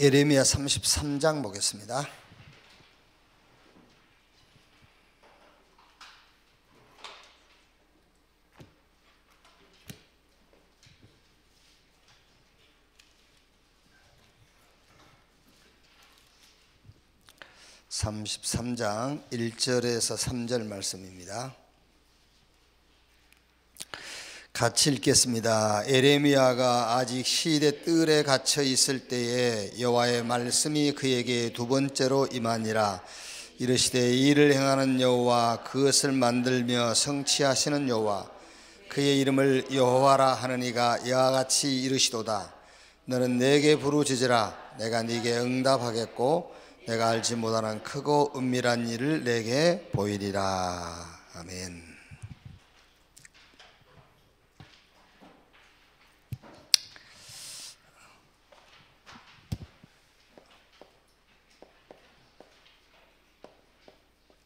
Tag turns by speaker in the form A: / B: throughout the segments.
A: 예레미야 33장 보겠습니다. (33장) 1절에서 3절 말씀입니다. 같이 읽겠습니다. 예레미야가 아직 시대 뜰에 갇혀 있을 때에 여호와의 말씀이 그에게 두 번째로 임하니라. 이르시되 이를 행하는 여호와, 그것을 만들며 성취하시는 여호와, 그의 이름을 여호와라 하느니가 이와 같이 이르시도다. 너는 내게 부르짖으라. 내가 네게 응답하겠고 내가 알지 못하는 크고 은밀한 일을 내게 보이리라. 아멘.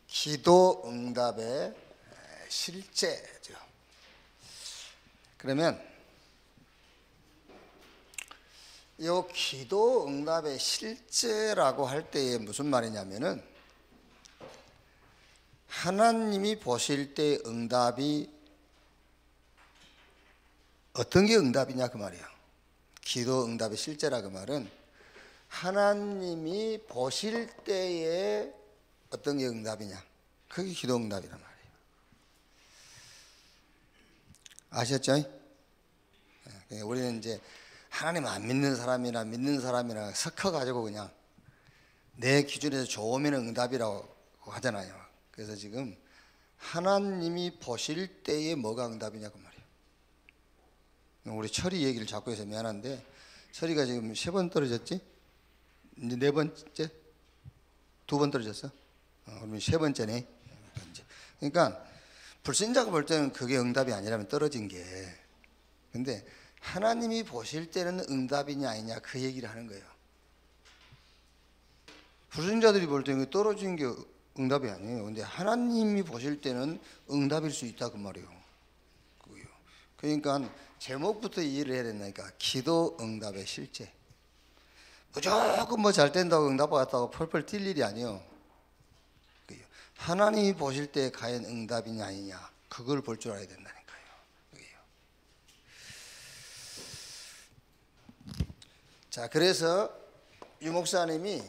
A: 기도 응답의 실제죠. 그러면 이 기도 응답의 실제라고 할 때에 무슨 말이냐면은, 하나님이 보실 때 응답이 어떤 게 응답이냐 그 말이에요. 기도 응답의 실제라 그 말은 하나님이 보실 때에 어떤 게 응답이냐, 그게 기도 응답이란 말이에요. 아셨죠? 우리는 이제 하나님 안 믿는 사람이나 믿는 사람이나 섞어가지고 그냥 내 기준에서 좋으면 응답이라고 하잖아요. 그래서 지금 하나님이 보실 때에 뭐가 응답이냐 그 말이에요. 우리 철이 얘기를 자꾸 해서 미안한데, 철이가 지금 3번 떨어졌지? 이제 4번째? 2번 떨어졌어? 그러면 3번째네. 그러니까 불신자가 볼 때는 그게 응답이 아니라면 떨어진 게, 근데 하나님이 보실 때는 응답이냐 아니냐 그 얘기를 하는 거예요. 불신자들이 볼 때는 떨어진 게 응답이 아니에요. 근데 하나님이 보실 때는 응답일 수 있다 그 말이에요. 그러니까 제목부터 이해를 해야 된다니까. 기도 응답의 실제. 무조건 뭐 잘 된다고 응답받았다고 펄펄 뛸 일이 아니에요. 하나님이 보실 때 과연 응답이냐 아니냐, 그걸 볼 줄 알아야 된다니까요. 자, 그래서 유 목사님이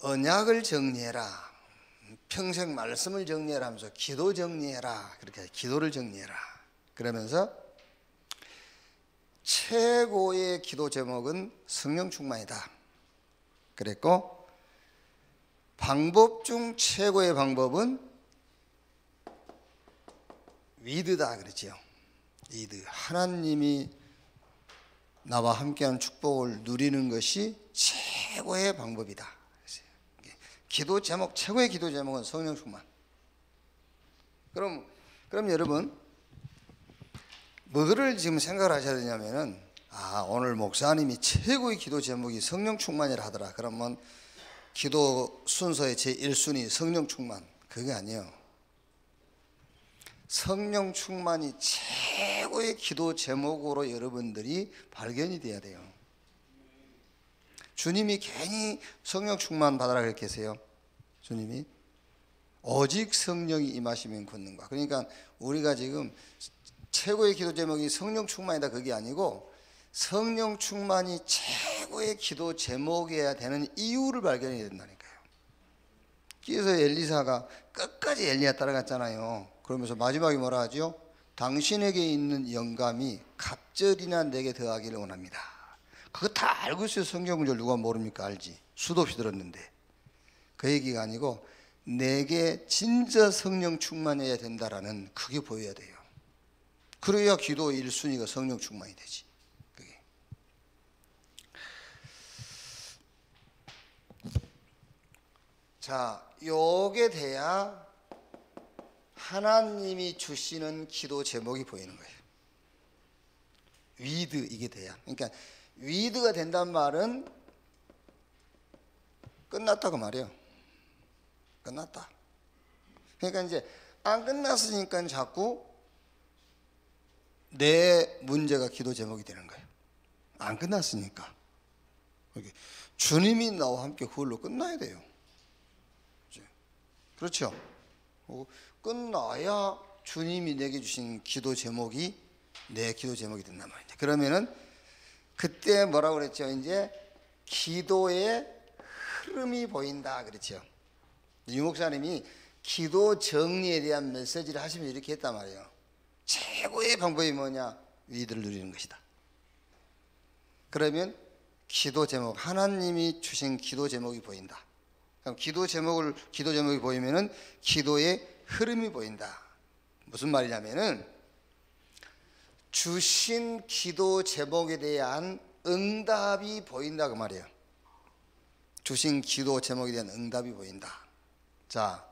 A: 언약을 정리해라, 평생 말씀을 정리해라 하면서 기도 정리해라, 그렇게 기도를 정리해라 그러면서 최고의 기도 제목은 성령 충만이다 그랬고, 방법 중 최고의 방법은 위드다 그랬죠. 위드, 하나님이 나와 함께하는 축복을 누리는 것이 최고의 방법이다. 기도 제목, 최고의 기도 제목은 성령 충만. 그럼 여러분 뭐를 지금 생각을 하셔야 되냐면은, 오늘 목사님이 최고의 기도 제목이 성령 충만이라 하더라. 그러면 기도 순서의 제1순위 성령 충만, 그게 아니에요. 성령 충만이 최고의 기도 제목으로 여러분들이 발견이 돼야 돼요. 주님이 괜히 성령 충만 받아라 그렇게 하세요. 주님이 오직 성령이 임하시면 굳는가. 그러니까 우리가 지금 최고의 기도 제목이 성령 충만이다 그게 아니고, 성령 충만이 최고의 기도 제목이어야 되는 이유를 발견해야 된다니까요. 그래서 엘리사가 끝까지 엘리야 따라갔잖아요. 그러면서 마지막에 뭐라 하죠? 당신에게 있는 영감이 갑절이나 내게 더하기를 원합니다. 그거 다 알고 있어요. 성경 구절 누가 모릅니까? 알지. 수도 없이 들었는데. 그 얘기가 아니고 내게 진짜 성령 충만해야 된다라는, 그게 보여야 돼요. 그래야 기도 1순위가 성령 충만이 되지. 그게. 자, 요게 돼야 하나님이 주시는 기도 제목이 보이는 거예요. 위드, 이게 돼야. 그러니까 위드가 된단 말은 끝났다고 말이에요. 끝났다. 그러니까 이제 안 끝났으니까 자꾸 내 문제가 기도 제목이 되는 거예요. 안 끝났으니까. 주님이 나와 함께 그걸로 끝나야 돼요. 그렇죠? 끝나야 주님이 내게 주신 기도 제목이 내 기도 제목이 된단 말이죠. 그러면은 그때 뭐라고 그랬죠? 이제 기도의 흐름이 보인다 그랬죠. 유 목사님이 기도 정리에 대한 메시지를 하시면서 이렇게 했단 말이에요. 최고의 방법이 뭐냐? 위기를 누리는 것이다. 그러면 기도 제목, 하나님이 주신 기도 제목이 보인다. 그럼 기도 제목이 보이면은 기도의 흐름이 보인다. 무슨 말이냐면은 주신 기도 제목에 대한 응답이 보인다 그 말이에요. 주신 기도 제목에 대한 응답이 보인다. 자,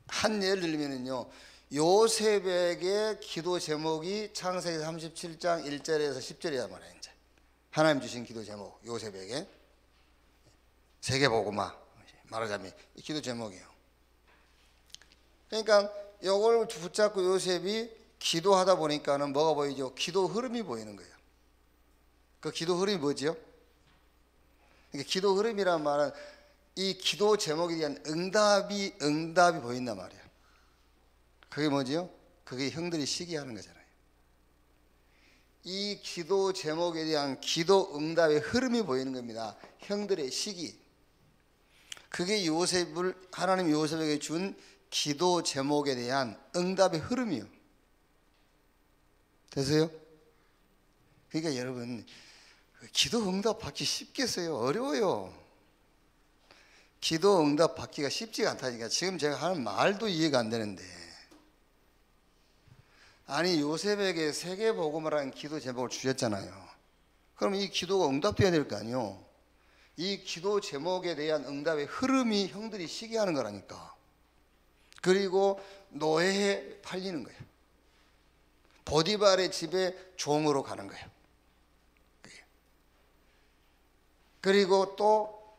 A: 한 예를 들면은요, 요셉에게 기도 제목이 창세기 37장 1절에서 10절이란 말이에요. 이제 하나님 주신 기도 제목, 요셉에게 세계복음화 말하자면 이 기도 제목이에요. 그러니까 이걸 붙잡고 요셉이 기도하다 보니까는 뭐가 보이죠? 기도 흐름이 보이는 거예요. 그 기도 흐름이 뭐죠? 그러니까 기도 흐름이란 말은 이 기도 제목에 대한 응답이 보인단 말이에요. 그게 뭐지요? 그게 형들이 시기하는 거잖아요. 이 기도 제목에 대한 기도 응답의 흐름이 보이는 겁니다. 형들의 시기. 그게 하나님 요셉에게 준 기도 제목에 대한 응답의 흐름이요. 되세요? 그러니까 여러분, 기도 응답 받기 쉽겠어요? 어려워요. 기도 응답 받기가 쉽지가 않다니까. 지금 제가 하는 말도 이해가 안 되는데, 아니 요셉에게 세계복음이라는 기도 제목을 주셨잖아요. 그럼 이 기도가 응답돼야 될 거 아니에요. 이 기도 제목에 대한 응답의 흐름이 형들이 시기하는 거라니까. 그리고 노예에 팔리는 거예요. 보디발의 집에 종으로 가는 거예요. 그리고 또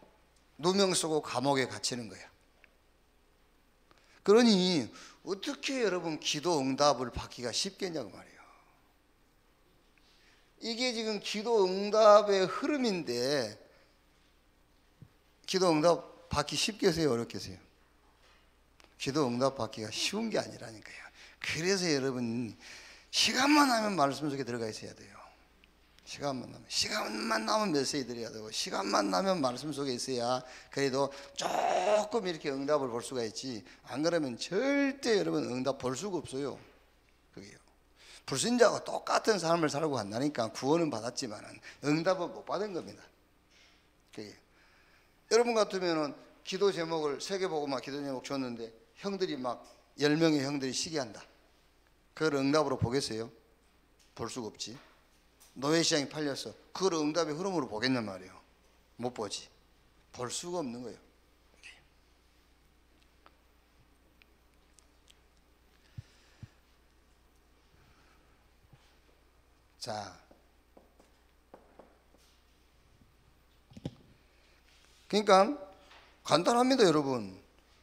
A: 누명 쓰고 감옥에 갇히는 거예요. 그러니 어떻게 여러분 기도 응답을 받기가 쉽겠냐고 말이에요. 이게 지금 기도 응답의 흐름인데 기도 응답 받기 쉽겠어요? 어렵겠어요? 기도 응답 받기가 쉬운 게 아니라니까요. 그래서 여러분 시간만 나면 말씀 속에 들어가 있어야 돼요. 시간만 나면 메시지 드려야 되고, 시간만 나면 말씀 속에 있어야 그래도 조금 이렇게 응답을 볼 수가 있지. 안 그러면 절대 여러분 응답 볼 수가 없어요. 그게요. 불신자가 똑같은 삶을 살고 간다니까 구원은 받았지만 응답은 못 받은 겁니다. 그게. 여러분 같으면은 기도 제목을 세계복음화 기도 제목 줬는데 형들이 막 10명의 형들이 시기한다. 그걸 응답으로 보겠어요? 볼 수가 없지. 노예시장이 팔렸어. 그걸 응답의 흐름으로 보겠냔 말이에요. 못 보지. 볼 수가 없는 거예요. 자, 그러니까 간단합니다, 여러분.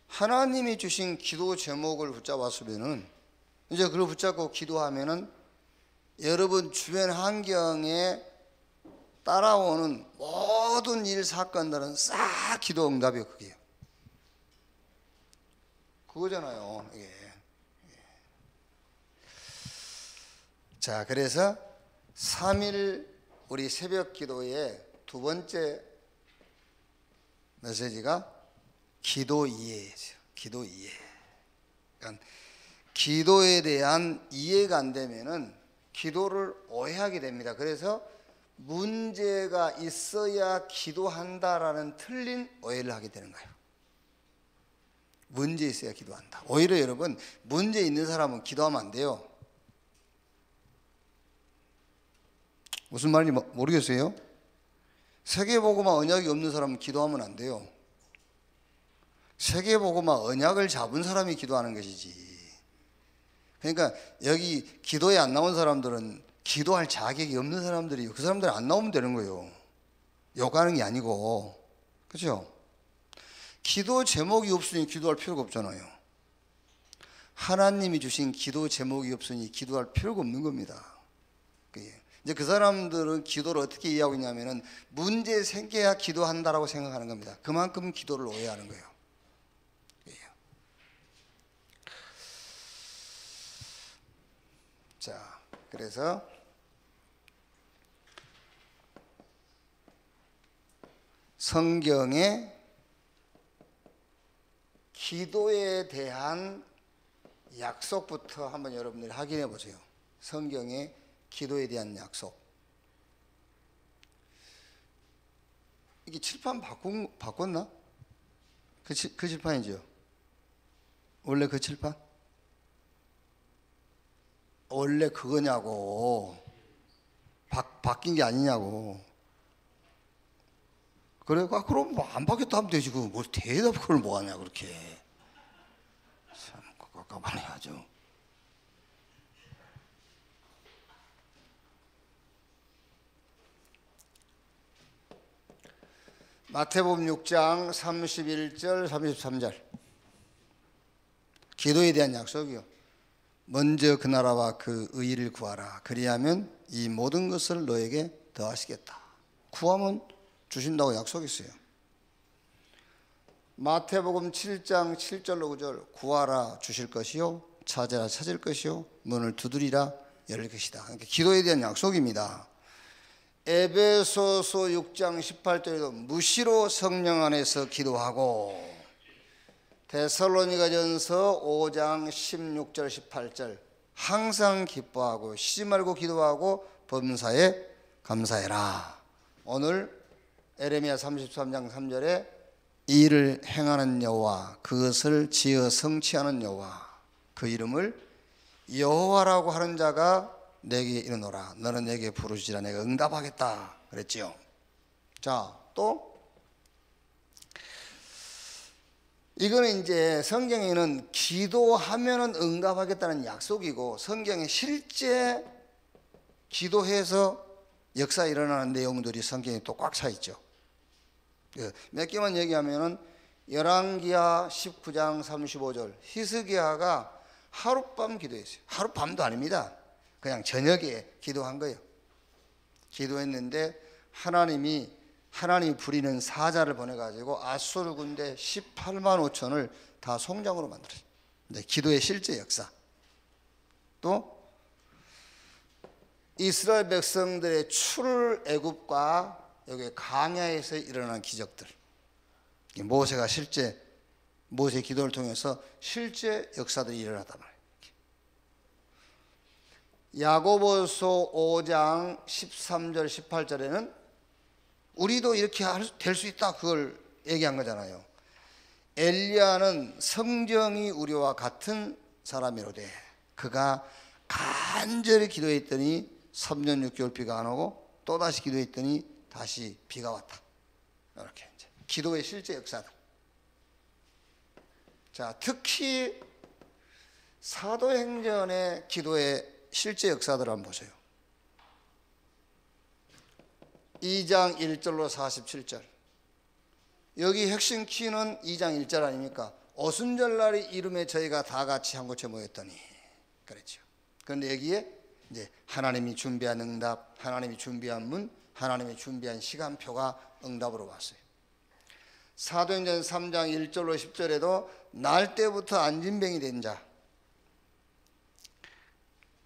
A: 하나님이 주신 기도 제목을 붙잡았으면은 이제 그걸 붙잡고 기도하면은 여러분 주변 환경에 따라오는 모든 일 사건들은 싹 기도 응답이에요. 그게요. 그거잖아요. 이게. 자, 그래서 3일 우리 새벽 기도의 두 번째 메시지가 기도 이해죠. 기도 이해. 그러니까 기도에 대한 이해가 안 되면은 기도를 오해하게 됩니다. 그래서 문제가 있어야 기도한다라는 틀린 오해를 하게 되는 거예요. 문제 있어야 기도한다. 오히려 여러분 문제 있는 사람은 기도하면 안 돼요. 무슨 말인지 모르겠어요? 세계복음화 언약이 없는 사람은 기도하면 안 돼요. 세계복음화 언약을 잡은 사람이 기도하는 것이지. 그러니까 여기 기도에 안 나온 사람들은 기도할 자격이 없는 사람들이요. 그 사람들이 안 나오면 되는 거예요. 욕하는 게 아니고. 그렇죠? 기도 제목이 없으니 기도할 필요가 없잖아요. 하나님이 주신 기도 제목이 없으니 기도할 필요가 없는 겁니다. 이제 그 사람들은 기도를 어떻게 이해하고 있냐면은 문제 생겨야 기도한다라고 생각하는 겁니다. 그만큼 기도를 오해하는 거예요. 자, 그래서 성경에 기도에 대한 약속부터 한번 여러분들이 확인해 보세요. 성경에 기도에 대한 약속. 이게 칠판 바꿨나? 그 칠판이죠. 원래 그 칠판? 원래 그거냐고. 바뀐 게 아니냐고. 그래, 그럼 뭐 안 바뀌었다 하면 되지. 뭘 대답 그걸 뭐 하냐 그렇게. 참 깝깝하네 아주. 마태복음 6장 31절 33절. 기도에 대한 약속이요. 먼저 그 나라와 그 의의를 구하라. 그리하면 이 모든 것을 너에게 더하시겠다. 구하면 주신다고 약속했어요. 마태복음 7장 7절로 9절. 구하라 주실 것이요, 찾으라 찾을 것이요, 문을 두드리라 열릴 것이다. 그러니까 기도에 대한 약속입니다. 에베소서 6장 18절에도 무시로 성령 안에서 기도하고, 데살로니가전서 5장 16절 18절 항상 기뻐하고 쉬지 말고 기도하고 범사에 감사해라. 오늘 에레미야 33장 3절에 이 일을 행하는 여호와, 그것을 지어 성취하는 여호와, 그 이름을 여호와라고 하는 자가 내게 이르노라. 너는 내게 부르시라. 내가 응답하겠다 그랬지요. 자, 또 이거는 이제 성경에는 기도하면은 응답하겠다는 약속이고, 성경에 실제 기도해서 역사 일어나는 내용들이 성경에 또 꽉 차 있죠. 몇 개만 얘기하면은 열왕기하 19장 35절. 히스기야가 하룻밤 기도했어요. 하룻밤도 아닙니다. 그냥 저녁에 기도한 거예요. 기도했는데 하나님이 부리는 사자를 보내가지고 아수르 군대 18만 5천을 다 송장으로 만들었어요. 기도의 실제 역사. 또 이스라엘 백성들의 출애굽과 여기 광야에서 일어난 기적들. 모세가 실제 모세의 기도를 통해서 실제 역사들이 일어났단 말이에요. 야고보서 5장 13절 18절에는 우리도 이렇게 될 수 있다, 그걸 얘기한 거잖아요. 엘리야는 성정이 우리와 같은 사람이로되 그가 간절히 기도했더니 3년 6개월 비가 안 오고 또다시 기도했더니 다시 비가 왔다. 이렇게 이제 기도의 실제 역사들. 자, 특히 사도행전의 기도의 실제 역사들을 한번 보세요. 2장 1절로 47절. 여기 핵심 키는 2장 1절 아닙니까? 오순절날이 이름에 저희가 다 같이 한 곳에 모였더니 그랬죠. 그런데 여기에 이제 하나님이 준비한 응답, 하나님이 준비한 문, 하나님이 준비한 시간표가 응답으로 왔어요. 사도행전 3장 1절로 10절에도 날 때부터 안진병이 된 자,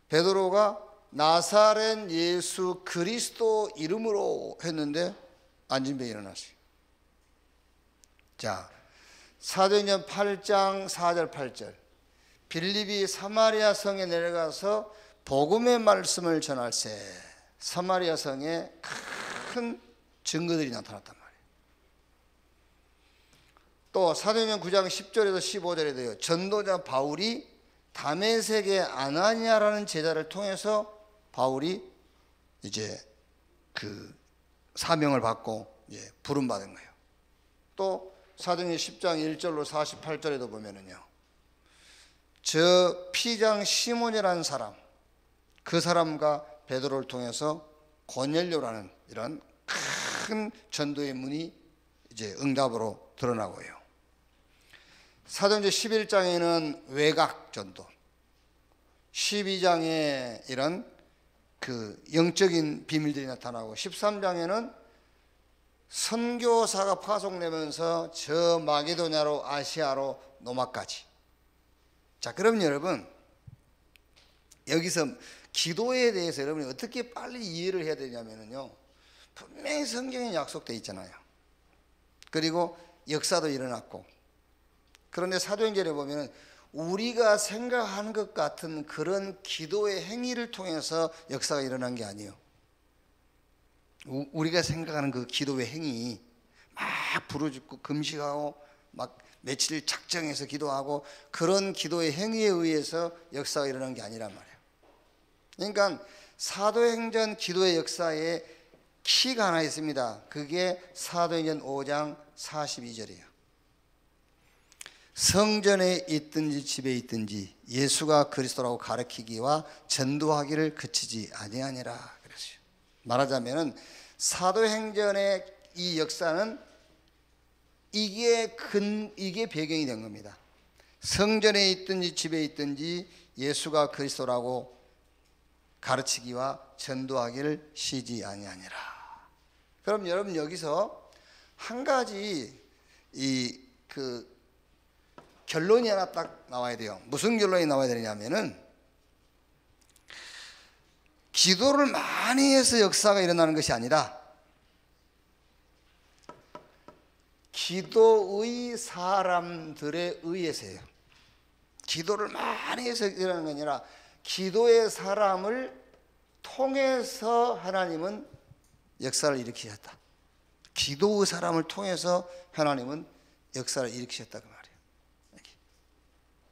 A: 베드로가 나사렛 예수 그리스도 이름으로 했는데 안진병이 일어났어요. 자, 사도행전 8장 4절 8절. 빌립이 사마리아 성에 내려가서 복음의 말씀을 전할세 사마리아 성에 큰 증거들이 나타났단 말이에요. 또 사도행전 9장 10절에서 15절에도요, 전도자 바울이 다메섹의 아나니아라는 제자를 통해서 바울이 이제 그 사명을 받고 이제 부름 받은 거예요. 또 사도행전 10장 1절로 48절에도 보면은요, 저 피장 시몬이라는 사람, 그 사람과 베드로를 통해서 고넬료라는 이런 큰 전도의 문이 이제 응답으로 드러나고요. 사도행전 11장에는 외곽 전도, 12장에 이런 그 영적인 비밀들이 나타나고 13장에는 선교사가 파송되면서 저 마게도냐로 아시아로 노마까지. 자, 그럼 여러분 여기서 기도에 대해서 여러분이 어떻게 빨리 이해를 해야 되냐면요, 분명히 성경에 약속되어 있잖아요. 그리고 역사도 일어났고. 그런데 사도행전에 보면 우리가 생각하는 것 같은 그런 기도의 행위를 통해서 역사가 일어난 게 아니에요. 우리가 생각하는 그 기도의 행위, 막 부르짖고 금식하고 막 며칠 작정해서 기도하고 그런 기도의 행위에 의해서 역사가 일어난 게 아니란 말이에요. 그러니까 사도행전 기도의 역사에 키가 하나 있습니다. 그게 사도행전 5장 42절이에요. 성전에 있든지 집에 있든지 예수가 그리스도라고 가르치기와 전도하기를 그치지 아니하니라 그랬어요. 말하자면은 사도행전의 이 역사는 이게 배경이 된 겁니다. 성전에 있든지 집에 있든지 예수가 그리스도라고 가르치기와 전도하기를 쉬지 아니하니라. 그럼 여러분 여기서 한 가지 결론이 하나 딱 나와야 돼요. 무슨 결론이 나와야 되냐면은 기도를 많이 해서 역사가 일어나는 것이 아니라 기도의 사람들에 의해서예요. 기도를 많이 해서 일어나는 게 아니라 기도의 사람을 통해서 하나님은 역사를 일으키셨다. 기도의 사람을 통해서 하나님은 역사를 일으키셨다 그 말이에요.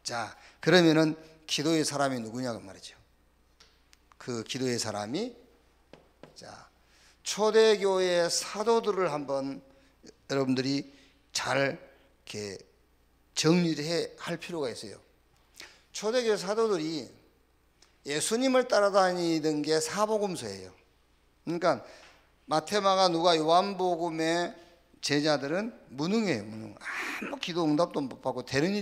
A: 자, 그러면은 기도의 사람이 누구냐 그 말이죠. 그 기도의 사람이, 자, 초대교회 사도들을 한번 여러분들이 잘 이렇게 정리를 할 필요가 있어요. 초대교회 사도들이 예수님을 따라다니던 게 사복음서예요. 그러니까 마태, 마가, 누가, 요한복음의 제자들은 무능해요. 무능. 아무 기도 응답도 못 받고 되는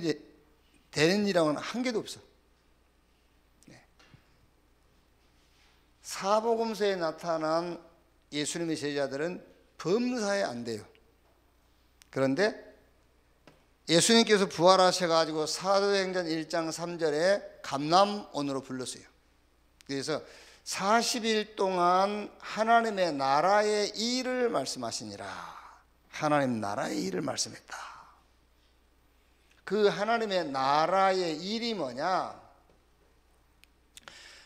A: 일이라고는 한 개도 없어. 사복음서에 나타난 예수님의 제자들은 범사에 안 돼요. 그런데 예수님께서 부활하셔가지고 사도행전 1장 3절에 감람원으로 불렀어요. 그래서 40일 동안 하나님의 나라의 일을 말씀하시니라. 하나님 나라의 일을 말씀했다. 그 하나님의 나라의 일이 뭐냐?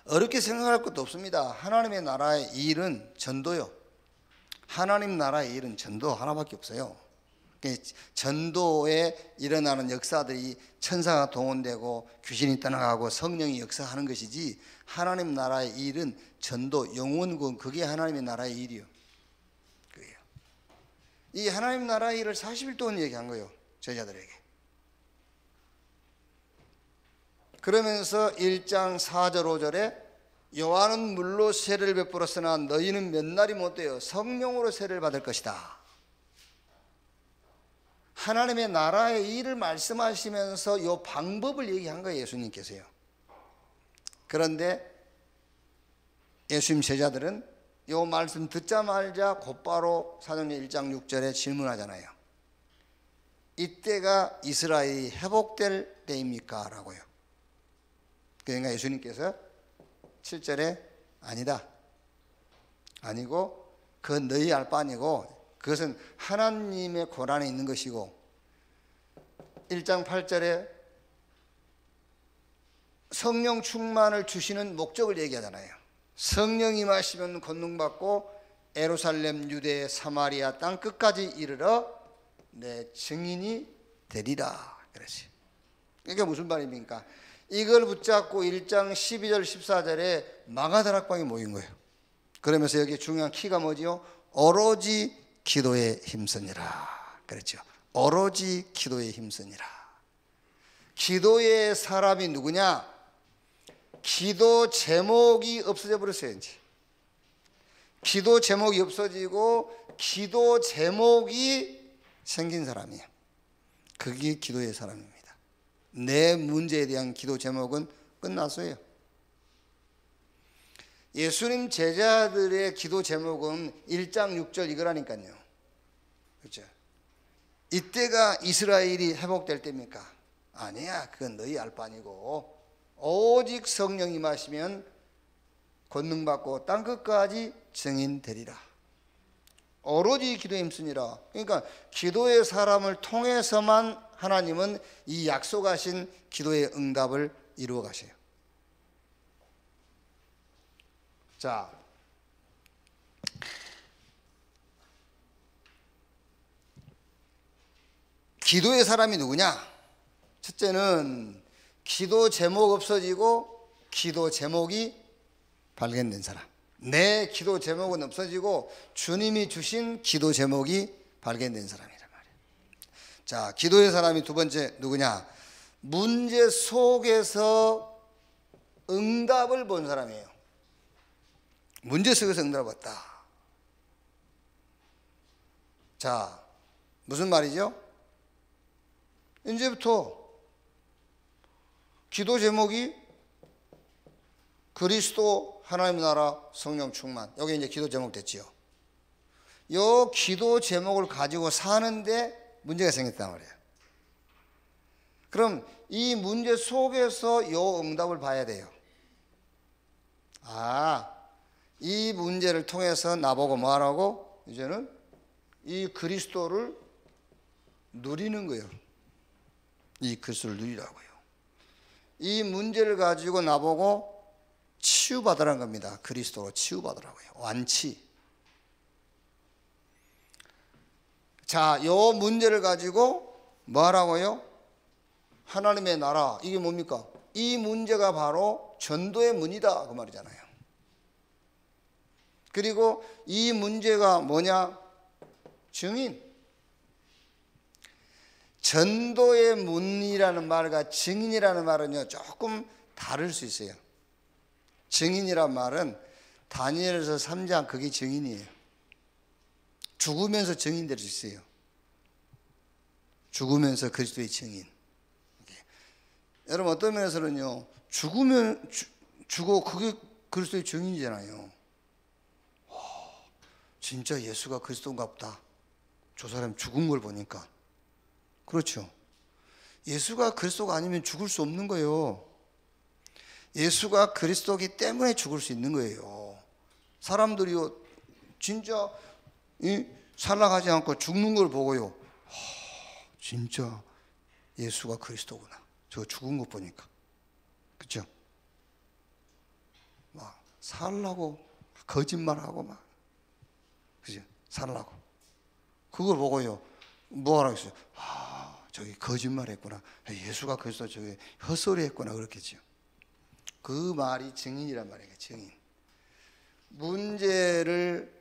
A: 어렵게 생각할 것도 없습니다. 하나님의 나라의 일은 전도요. 하나님 나라의 일은 전도 하나밖에 없어요. 전도에 일어나는 역사들이 천사가 동원되고 귀신이 떠나가고 성령이 역사하는 것이지, 하나님 나라의 일은 전도, 영혼구원, 그게 하나님의 나라의 일이요. 그게요. 이 하나님 나라의 일을 40일 동안 얘기한 거예요, 제자들에게. 그러면서 1장 4절 5절에 요한은 물로 세례를 베풀었으나 너희는 몇 날이 못 되어 성령으로 세례를 받을 것이다. 하나님의 나라의 일을 말씀하시면서 이 방법을 얘기한 거예요, 예수님께서요. 그런데 예수님 제자들은 이 말씀 듣자마자 곧바로 사도행전 1장 6절에 질문하잖아요. 이때가 이스라엘이 회복될 때입니까? 라고요. 그러니까 예수님께서 7절에 아니다, 아니고 그건 너희 알 바 아니고 그것은 하나님의 고난에 있는 것이고, 1장 8절에 성령 충만을 주시는 목적을 얘기하잖아요. 성령 임하시면 권능받고 예루살렘, 유대, 사마리아 땅 끝까지 이르러 내 증인이 되리라 그랬어요. 이게 무슨 말입니까? 이걸 붙잡고 1장 12절 14절에 마가다락방에 모인 거예요. 그러면서 여기 중요한 키가 뭐지요? 오로지 기도에 힘쓰니라 그랬죠. 오로지 기도에 힘쓰니라. 기도의 사람이 누구냐? 기도 제목이 없어져 버렸어요. 이제 기도 제목이 없어지고 기도 제목이 생긴 사람이에요. 그게 기도의 사람입니다. 내 문제에 대한 기도 제목은 끝났어요. 예수님 제자들의 기도 제목은 1장 6절 이거라니까요. 그렇죠? 이때가 이스라엘이 회복될 때입니까? 아니야. 그건 너희 알 바 아니고 오직 성령 임하시면 권능받고 땅끝까지 증인되리라. 오로지 기도에 힘쓰니라. 그러니까 기도의 사람을 통해서만 하나님은 이 약속하신 기도의 응답을 이루어 가셔요. 자, 기도의 사람이 누구냐? 첫째는 기도 제목 없어지고 기도 제목이 발견된 사람. 내 기도 제목은 없어지고 주님이 주신 기도 제목이 발견된 사람이란 말이에요. 자, 기도의 사람이 두 번째 누구냐? 문제 속에서 응답을 본 사람이에요. 문제 속에서 응답을 봤다. 자, 무슨 말이죠? 이제부터 기도 제목이 그리스도 하나님 나라 성령 충만. 여기 이제 기도 제목 됐지요. 요 기도 제목을 가지고 사는데 문제가 생겼단 말이에요. 그럼 이 문제 속에서 요 응답을 봐야 돼요. 아, 이 문제를 통해서 나보고 뭐 하라고? 이제는 이 그리스도를 누리는 거예요. 이 그리스도를 누리라고요. 이 문제를 가지고 나보고 치유받으라는 겁니다. 그리스도로 치유받으라고요. 완치. 자, 요 문제를 가지고 뭐 하라고요? 하나님의 나라. 이게 뭡니까? 이 문제가 바로 전도의 문이다 그 말이잖아요. 그리고 이 문제가 뭐냐? 증인. 전도의 문이라는 말과 증인이라는 말은요 조금 다를 수 있어요. 증인이란 말은 다니엘서 3장 그게 증인이에요. 죽으면서 증인될 수 있어요. 죽으면서 그리스도의 증인. 여러분 어떤 면에서는요 죽으면 죽어 그게 그리스도의 증인이잖아요. 진짜 예수가 그리스도인가 보다. 저 사람 죽은 걸 보니까. 그렇죠. 예수가 그리스도가 아니면 죽을 수 없는 거예요. 예수가 그리스도이기 때문에 죽을 수 있는 거예요. 사람들이요 진짜 살아가지 않고 죽는 걸 보고요 진짜 예수가 그리스도구나. 저 죽은 것 보니까. 그렇죠? 막 살라고 거짓말하고 막 그죠? 살라고 그걸 보고요 뭐 하라고 했어요? 저기 거짓말했구나. 예수가 그리스도 저기 헛소리했구나 그렇겠죠. 그 말이 증인이란 말이에요. 증인. 문제를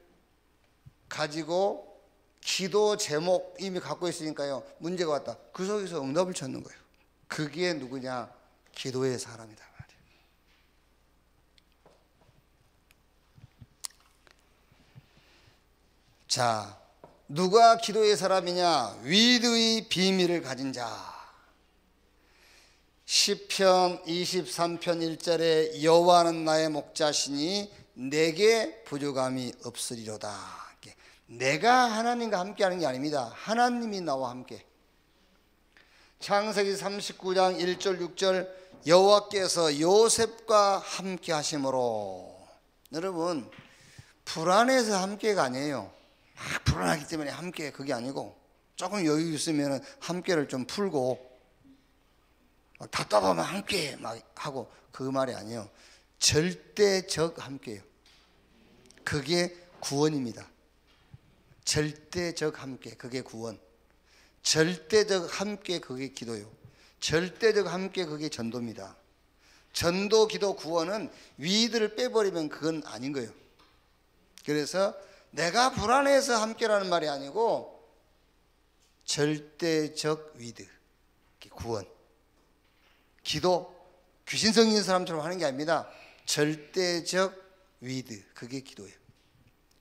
A: 가지고 기도 제목 이미 갖고 있으니까요 문제가 왔다. 그 속에서 응답을 찾는 거예요. 그게 누구냐? 기도의 사람이다 말이에요. 자, 누가 기도의 사람이냐? 위드의 비밀을 가진 자. 시편 23편 1절에 여호와는 나의 목자시니 내게 부족함이 없으리로다. 내가 하나님과 함께하는 게 아닙니다. 하나님이 나와 함께. 창세기 39장 1절 6절 여호와께서 요셉과 함께 하심으로. 여러분 불안해서 함께가 아니에요. 막 불안하기 때문에 함께 그게 아니고 조금 여유 있으면 함께를 좀 풀고 막 답답하면 함께 막 하고 그 말이 아니에요. 절대적 함께예요. 그게 구원입니다. 절대적 함께 그게 구원. 절대적 함께 그게 기도요. 절대적 함께 그게 전도입니다. 전도, 기도, 구원은 위들을 빼버리면 그건 아닌 거예요. 그래서 내가 불안해서 함께라는 말이 아니고 절대적 위드, 구원. 기도, 귀신 성인 사람처럼 하는 게 아닙니다. 절대적 위드, 그게 기도예요.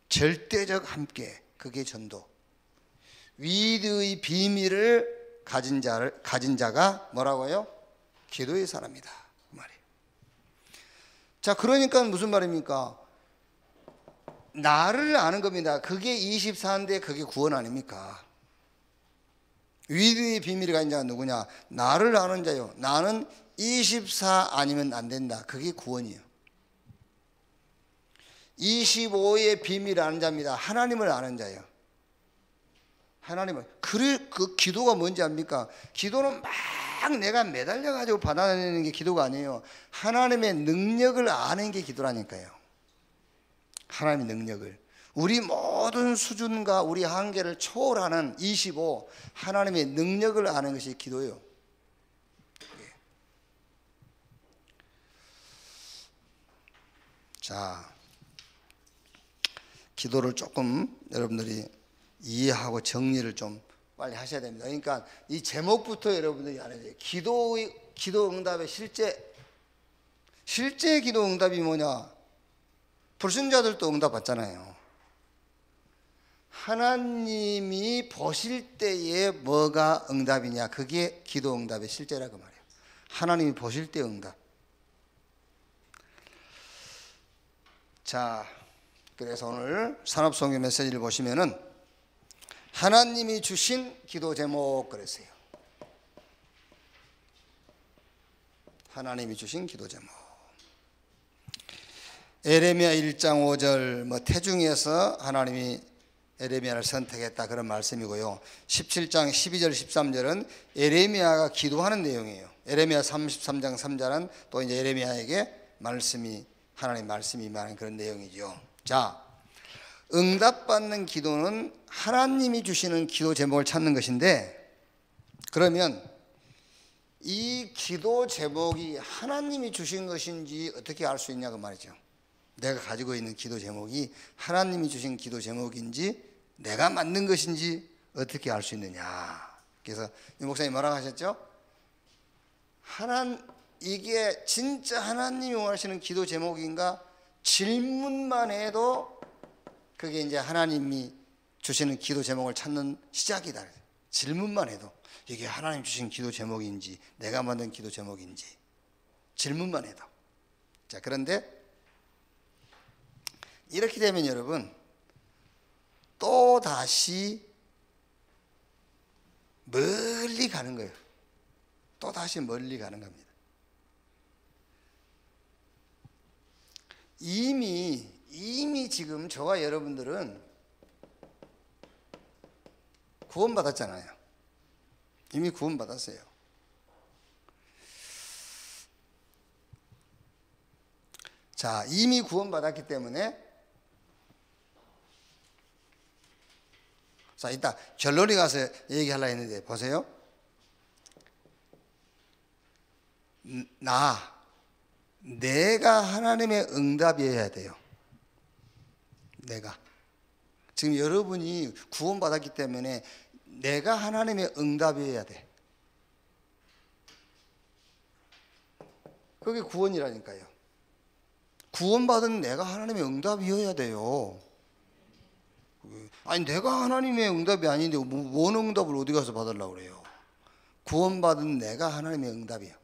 A: 절대적 함께, 그게 전도. 위드의 비밀을 가진 자가 뭐라고요? 기도의 사람이다 그 말이에요. 자, 그러니까 무슨 말입니까? 나를 아는 겁니다. 그게 24인데 그게 구원 아닙니까? 위대의 비밀이 가진 자가 누구냐? 나를 아는 자요. 나는 24 아니면 안 된다. 그게 구원이에요. 25의 비밀을 아는 자입니다. 하나님을 아는 자예요. 하나님을. 그 기도가 뭔지 압니까? 기도는 막 내가 매달려 가지고 받아내는 게 기도가 아니에요. 하나님의 능력을 아는 게 기도라니까요. 하나님의 능력을. 우리 모든 수준과 우리 한계를 초월하는 25 하나님의 능력을 아는 것이 기도예요. 자, 기도를 조금 여러분들이 이해하고 정리를 좀 빨리 하셔야 됩니다. 그러니까 이 제목부터 여러분들이 알아야 돼요. 기도 응답의 실제 기도 응답이 뭐냐? 불신자들도 응답 받잖아요. 하나님이 보실 때에 뭐가 응답이냐? 그게 기도 응답의 실제라고 말이에요. 하나님이 보실 때 응답. 자, 그래서 오늘 산업성경 메시지를 보시면은 하나님이 주신 기도 제목 그랬어요. 하나님이 주신 기도 제목. 에레미야 1장 5절 태중에서 하나님이 에레미야를 선택했다 그런 말씀이고요. 17장 12절 13절은 에레미야가 기도하는 내용이에요. 에레미야 33장 3절은 또 이제 에레미야에게 하나님 말씀이 임하는 그런 내용이죠. 자, 응답받는 기도는 하나님이 주시는 기도 제목을 찾는 것인데, 그러면 이 기도 제목이 하나님이 주신 것인지 어떻게 알 수 있냐고 말이죠. 내가 가지고 있는 기도 제목이 하나님이 주신 기도 제목인지 내가 만든 것인지 어떻게 알 수 있느냐. 그래서 이 목사님 뭐라고 하셨죠? 이게 진짜 하나님이 원하시는 기도 제목인가? 질문만 해도 그게 이제 하나님이 주시는 기도 제목을 찾는 시작이다. 질문만 해도 이게 하나님 주신 기도 제목인지 내가 만든 기도 제목인지 질문만 해도. 자, 그런데 이렇게 되면 여러분 또 다시 멀리 가는 거예요. 또 다시 멀리 가는 겁니다. 이미 지금 저와 여러분들은 구원받았잖아요. 이미 구원받았어요. 자, 이미 구원받았기 때문에 자, 이따 결론에 가서 얘기하려고 했는데 보세요. 내가 하나님의 응답이어야 돼요. 내가. 지금 여러분이 구원받았기 때문에 내가 하나님의 응답이어야 돼. 그게 구원이라니까요. 구원받은 내가 하나님의 응답이어야 돼요. 아니 내가 하나님의 응답이 아닌데 뭔 응답을 어디 가서 받으려고 그래요. 구원받은 내가 하나님의 응답이에요.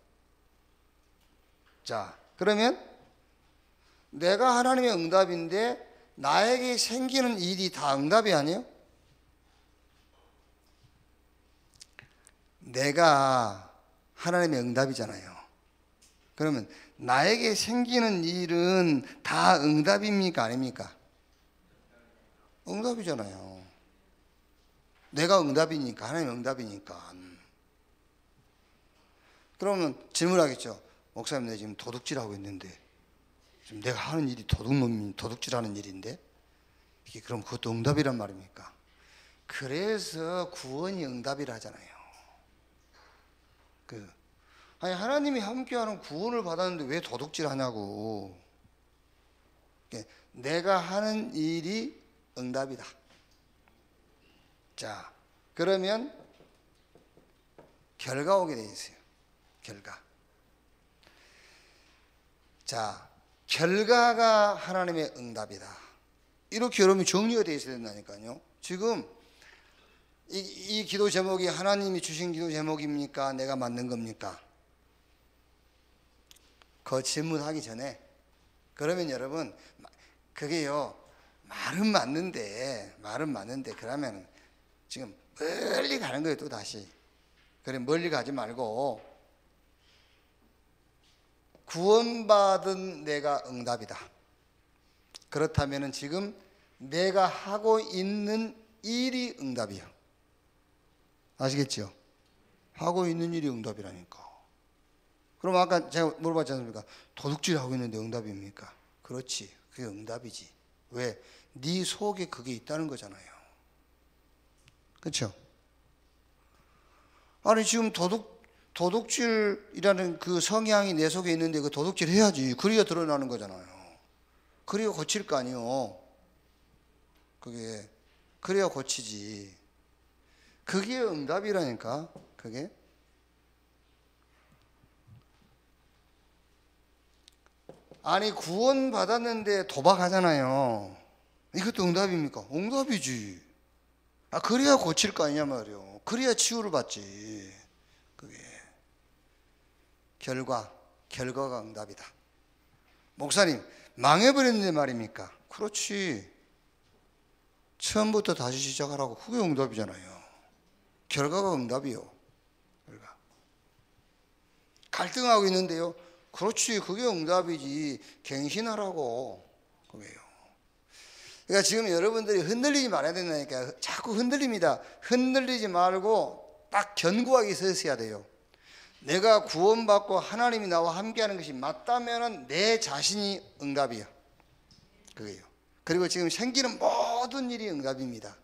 A: 자, 그러면 내가 하나님의 응답인데 나에게 생기는 일이 다 응답이 아니에요? 내가 하나님의 응답이잖아요. 그러면 나에게 생기는 일은 다 응답입니까? 아닙니까? 응답이잖아요. 내가 응답이니까, 하나님 응답이니까. 그러면 질문하겠죠. 목사님, 내가 지금 도둑질하고 있는데 지금 내가 하는 일이 도둑질하는 일인데 이게 그럼 그것도 응답이란 말입니까? 그래서 구원이 응답이라 하잖아요. 아니 하나님이 함께하는 구원을 받았는데 왜 도둑질하냐고. 내가 하는 일이 응답이다. 자, 그러면 결과 오게 돼 있어요. 결과. 자, 결과가 하나님의 응답이다. 이렇게 여러분이 정리가 되어 있어야 된다니까요. 지금 이 기도 제목이 하나님이 주신 기도 제목입니까? 내가 만든 겁니까? 그 질문하기 전에 그러면 여러분 그게요 말은 맞는데 그러면 지금 멀리 가는 거예요. 또 다시. 그래, 멀리 가지 말고 구원받은 내가 응답이다. 그렇다면 지금 내가 하고 있는 일이 응답이요. 아시겠죠? 하고 있는 일이 응답이라니까. 그럼 아까 제가 물어봤지 않습니까? 도둑질 하고 있는데 응답입니까? 그렇지, 그게 응답이지. 왜? 네 속에 그게 있다는 거잖아요. 그렇죠? 아니 지금 도둑질이라는 그 성향이 내 속에 있는데 그 도둑질 해야지. 그래야 드러나는 거잖아요. 그래야 고칠 거 아니요. 그게 그래야 고치지. 그게 응답이라니까. 그게. 아니 구원 받았는데 도박하잖아요. 이것도 응답입니까? 응답이지. 아 그래야 고칠 거 아니냐 말이요. 그래야 치유를 받지. 그게 결과가 응답이다. 목사님 망해버렸는데 말입니까? 그렇지. 처음부터 다시 시작하라고. 그게 응답이잖아요. 결과가 응답이요. 결과. 갈등하고 있는데요. 그렇지, 그게 응답이지. 갱신하라고. 그게요. 그러니까 지금 여러분들이 흔들리지 말아야 된다니까. 자꾸 흔들립니다. 흔들리지 말고 딱 견고하게 서 있어야 돼요. 내가 구원받고 하나님이 나와 함께하는 것이 맞다면은 내 자신이 응답이야. 그게요. 그리고 지금 생기는 모든 일이 응답입니다.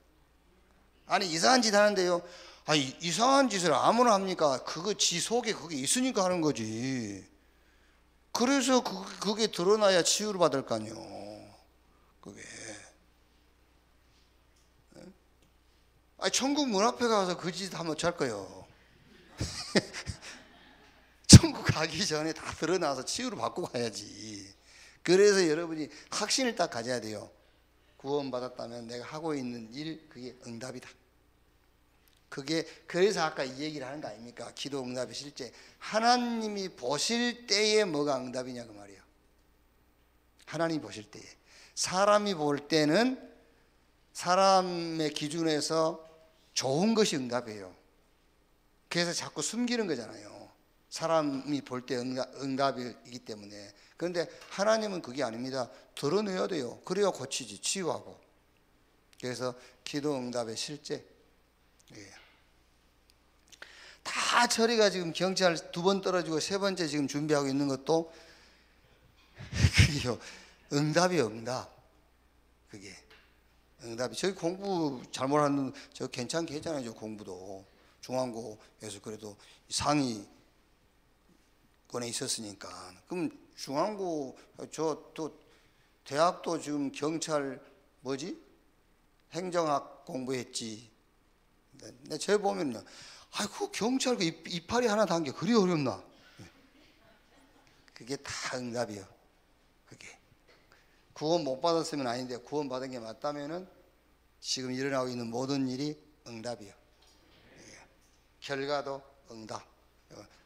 A: 아니 이상한 짓 하는데요. 아니 이상한 짓을 아무나 합니까? 그거 지 속에 그게 있으니까 하는 거지. 그래서 그게 드러나야 치유를 받을 거 아니요. 그게. 아니 천국 문 앞에 가서 그 짓 하면 어쩔 거요. 천국 가기 전에 다 드러나서 치유를 받고 가야지. 그래서 여러분이 확신을 딱 가져야 돼요. 구원받았다면 내가 하고 있는 일 그게 응답이다. 그게 그래서 아까 이 얘기를 하는 거 아닙니까? 기도 응답이 실제 하나님이 보실 때에 뭐가 응답이냐 그 말이에요. 하나님이 보실 때에. 사람이 볼 때는 사람의 기준에서 좋은 것이 응답이에요. 그래서 자꾸 숨기는 거잖아요. 사람이 볼 때 응답이기 때문에. 그런데 하나님은 그게 아닙니다. 드러내야 돼요. 그래야 고치지, 치유하고. 그래서 기도 응답의 실제. 예. 다 처리가 지금 경찰 2번 떨어지고 3번째 지금 준비하고 있는 것도 그게요. 응답이요, 응답. 그게 응답이. 저희 공부 잘못하는 저 괜찮게 했잖아요. 저 공부도 중앙고에서 그래도 상위권에 있었으니까. 그럼 중앙고 저 또 대학도 지금 경찰 뭐지? 행정학 공부했지. 근데 제 보면요. 아이고 경찰 그 이파리 하나 단계 그리 어렵나? 그게 다 응답이요. 그게 구원 못 받았으면 아닌데 구원 받은 게 맞다면은 지금 일어나고 있는 모든 일이 응답이요. 결과도 응답.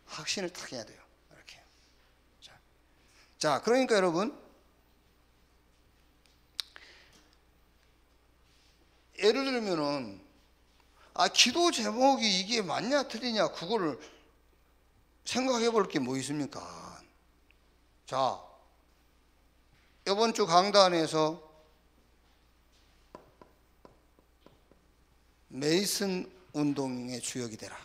A: 확신을 딱 해야 돼요. 이렇게. 자, 그러니까 여러분 예를 들면은 기도 제목이 이게 맞냐 틀리냐 그거를 생각해 볼 게 뭐 있습니까? 자, 이번 주 강단에서 메이슨 운동의 주역이 되라.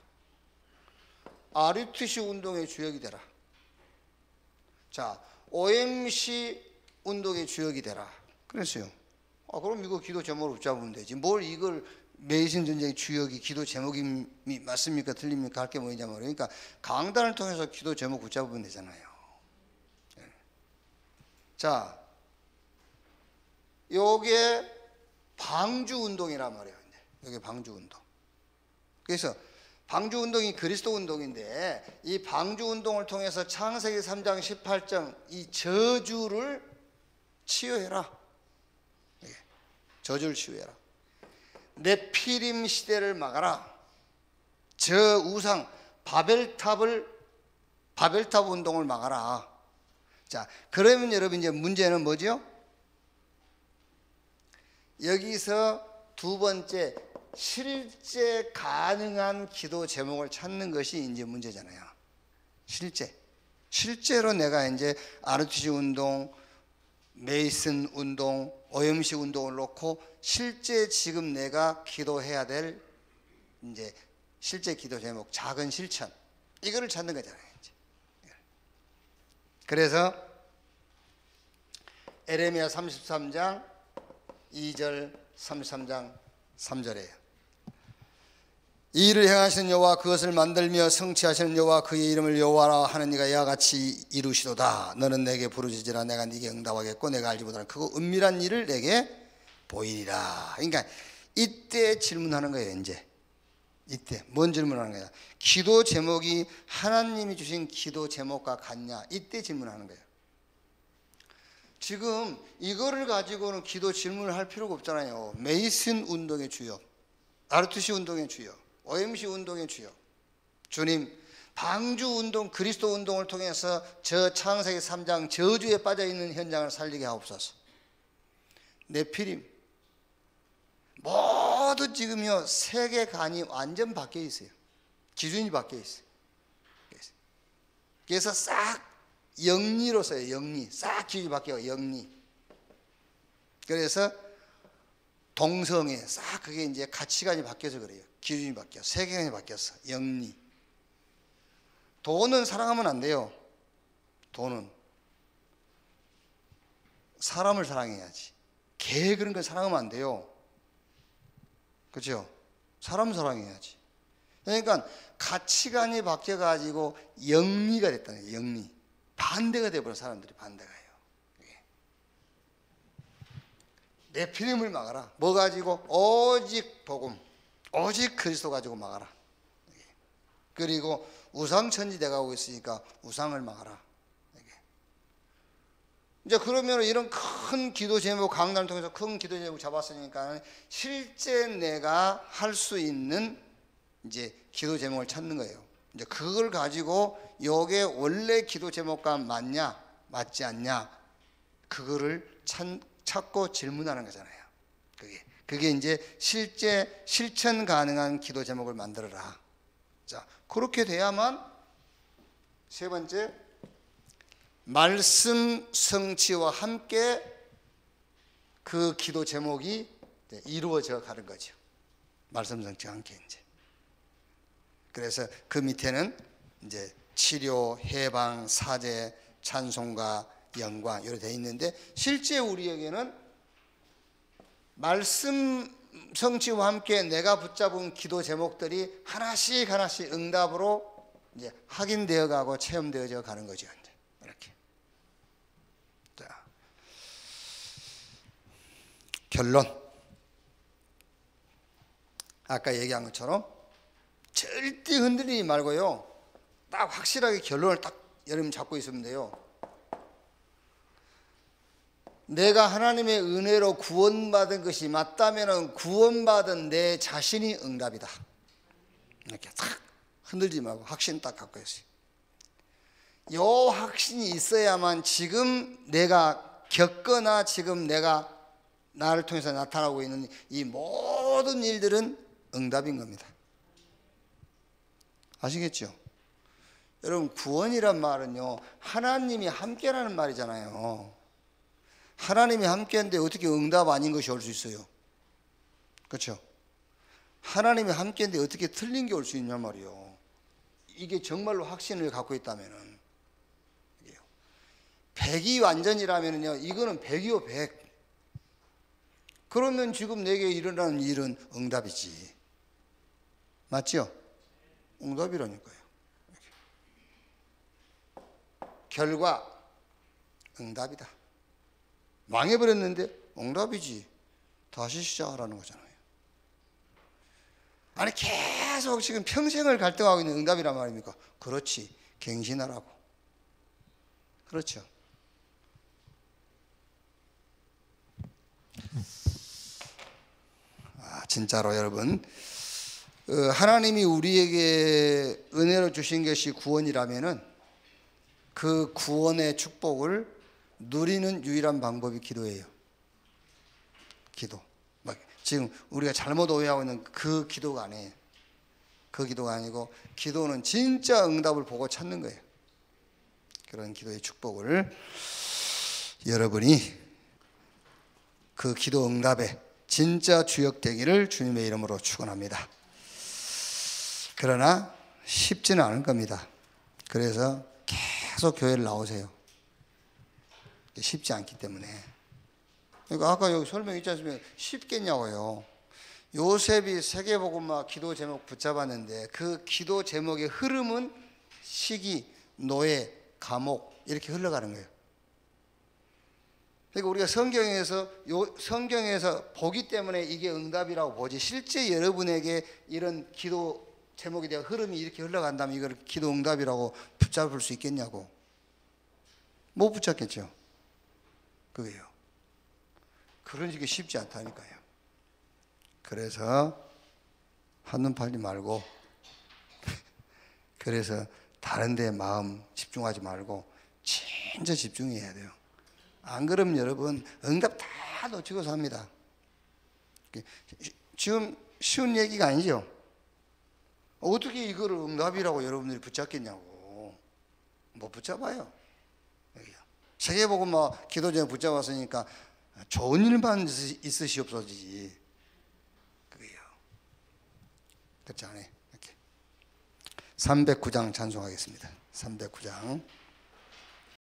A: RUTC 운동의 주역이 되라. 자, OMC 운동의 주역이 되라. 그랬어요. 그럼 이거 기도 제목을 붙잡으면 되지. 뭘 이걸 메이슨 전쟁의 주역이 기도 제목이 맞습니까? 틀립니까? 할 게 뭐냐면 그러니까 강단을 통해서 기도 제목 붙잡으면 되잖아요. 자, 요게 방주 운동이란 말이에요. 이게 방주 운동. 그래서 방주 운동이 그리스도 운동인데 이 방주 운동을 통해서 창세기 3장 18장 이 저주를 치유해라. 저주를 치유해라. 네피림 시대를 막아라. 저 우상 바벨탑 운동을 막아라. 자, 그러면 여러분 이제 문제는 뭐죠? 여기서 두 번째, 실제 가능한 기도 제목을 찾는 것이 이제 문제잖아요. 실제로 내가 이제 RUTC 운동, 메이슨 운동, OMC 운동을 놓고 실제 지금 내가 기도해야 될 이제 실제 기도 제목, 작은 실천, 이거를 찾는 거잖아요. 이제. 그래서 에레미야 33장 2절, 33장 3절이에요. 이 일을 행하시는 여호와, 그것을 만들며 성취하시는 여호와, 그의 이름을 여호와라 하는 이가 이와 같이 이루시도다. 너는 내게 부르짖으라. 내가 네게 응답하겠고 내가 알지 못하는 크고 은밀한 일을 내게 보이리라. 그러니까 이때 질문하는 거예요. 이때 뭔 질문하는 거야? 기도 제목이 하나님이 주신 기도 제목과 같냐? 이때 질문하는 거예요. 지금 이거를 가지고는 기도 질문을 할 필요가 없잖아요. 메이슨 운동의 주역, RUTC 운동의 주역, OMC 운동의 주역, 주님 방주 운동, 그리스도 운동을 통해서 저 창세기 3장 저주에 빠져있는 현장을 살리게 하옵소서. 네피림, 모두 지금요 세계관이 완전 바뀌어 있어요. 기준이 바뀌어 있어요. 그래서 싹 영리로 써요. 영리, 싹 기준이 바뀌어. 영리. 그래서 동성애, 싹 그게 이제 가치관이 바뀌어서 그래요. 기준이 바뀌어, 세계관이 바뀌었어. 영리. 돈은 사랑하면 안 돼요. 돈은 사람을 사랑해야지. 개 그런 걸 사랑하면 안 돼요. 그렇죠? 사람 사랑해야지. 그러니까 가치관이 바뀌어가지고 영리가 됐다는 거예요. 영리. 반대가 돼버려. 사람들이 반대가 해요. 네피림을 막아라. 뭐 가지고? 오직 복음, 오직 그리스도 가지고 막아라. 그리고 우상천지 돼가고 있으니까 우상을 막아라. 이제 그러면 이런 큰 기도 제목, 강단을 통해서 큰 기도 제목 잡았으니까 실제 내가 할 수 있는 이제 기도 제목을 찾는 거예요. 이제 그걸 가지고 요게 원래 기도 제목과 맞냐, 맞지 않냐, 그거를 찾고 질문하는 거잖아요. 그게 이제 실제 실천 가능한 기도 제목을 만들어라. 자, 그렇게 돼야만 세 번째, 말씀 성취와 함께 그 기도 제목이 이루어져 가는 거죠. 말씀 성취와 함께 이제. 그래서 그 밑에는 이제 치료, 해방, 사제, 찬송가, 영광 이렇게 돼 있는데, 실제 우리에게는 말씀 성취와 함께 내가 붙잡은 기도 제목들이 하나씩 응답으로 이제 확인되어 가고 체험되어져 가는 거죠. 이렇게. 자, 결론. 아까 얘기한 것처럼 절대 흔들리지 말고요. 딱 확실하게 결론을 딱 여러분 잡고 있으면 돼요. 내가 하나님의 은혜로 구원받은 것이 맞다면 구원받은 내 자신이 응답이다. 이렇게 딱 흔들지 말고 확신 딱 갖고 있어요. 이 확신이 있어야만 지금 내가 겪거나 지금 내가 나를 통해서 나타나고 있는 이 모든 일들은 응답인 겁니다. 아시겠죠? 여러분, 구원이란 말은요, 하나님이 함께라는 말이잖아요. 하나님이 함께한데 어떻게 응답 아닌 것이 올 수 있어요? 그렇죠? 하나님이 함께한데 어떻게 틀린 게 올 수 있냔 말이에요. 이게 정말로 확신을 갖고 있다면은. 100이 완전이라면요, 이거는 100이요 100. 그러면 지금 내게 일어나는 일은 응답이지. 맞죠? 응답이라니까요. 결과 응답이다. 망해버렸는데 응답이지. 다시 시작하라는 거잖아요. 아니 계속 지금 평생을 갈등하고 있는 응답이란 말입니까? 그렇지. 갱신하라고. 그렇죠. 진짜로 여러분, 하나님이 우리에게 은혜로 주신 것이 구원이라면은 그 구원의 축복을 누리는 유일한 방법이 기도예요. 기도. 막 지금 우리가 잘못 오해하고 있는 그 기도가 아니에요. 그 기도가 아니고 기도는 진짜 응답을 보고 찾는 거예요. 그런 기도의 축복을 여러분이 그 기도 응답에 진짜 주역되기를 주님의 이름으로 축원합니다. 그러나 쉽지는 않을 겁니다. 그래서 계속 교회를 나오세요. 쉽지 않기 때문에. 그러니까 아까 여기 설명했지 않습니까? 쉽겠냐고요. 요셉이 세계복음화 기도 제목 붙잡았는데 그 기도 제목의 흐름은 시기, 노예, 감옥 이렇게 흘러가는 거예요. 그러니까 우리가 성경에서 보기 때문에 이게 응답이라고 보지, 실제 여러분에게 이런 기도 제목에 대한 흐름이 이렇게 흘러간다면 이걸 기도 응답이라고 붙잡을 수 있겠냐고. 못 붙잡겠죠. 그게요. 그런 식이 쉽지 않다니까요. 그래서 한눈 팔지 말고 그래서 다른 데 마음 집중하지 말고 진짜 집중해야 돼요. 안 그러면 여러분 응답 다 놓치고 삽니다. 지금 쉬운 얘기가 아니죠. 어떻게 이거를 응답이라고 여러분들이 붙잡겠냐고. 못 붙잡아요. 세계복음화 기도제에 붙잡았으니까 좋은 일만 있으시옵소서지. 그게요. 그렇지 않아요. 이렇게 309장 찬송하겠습니다. 309장.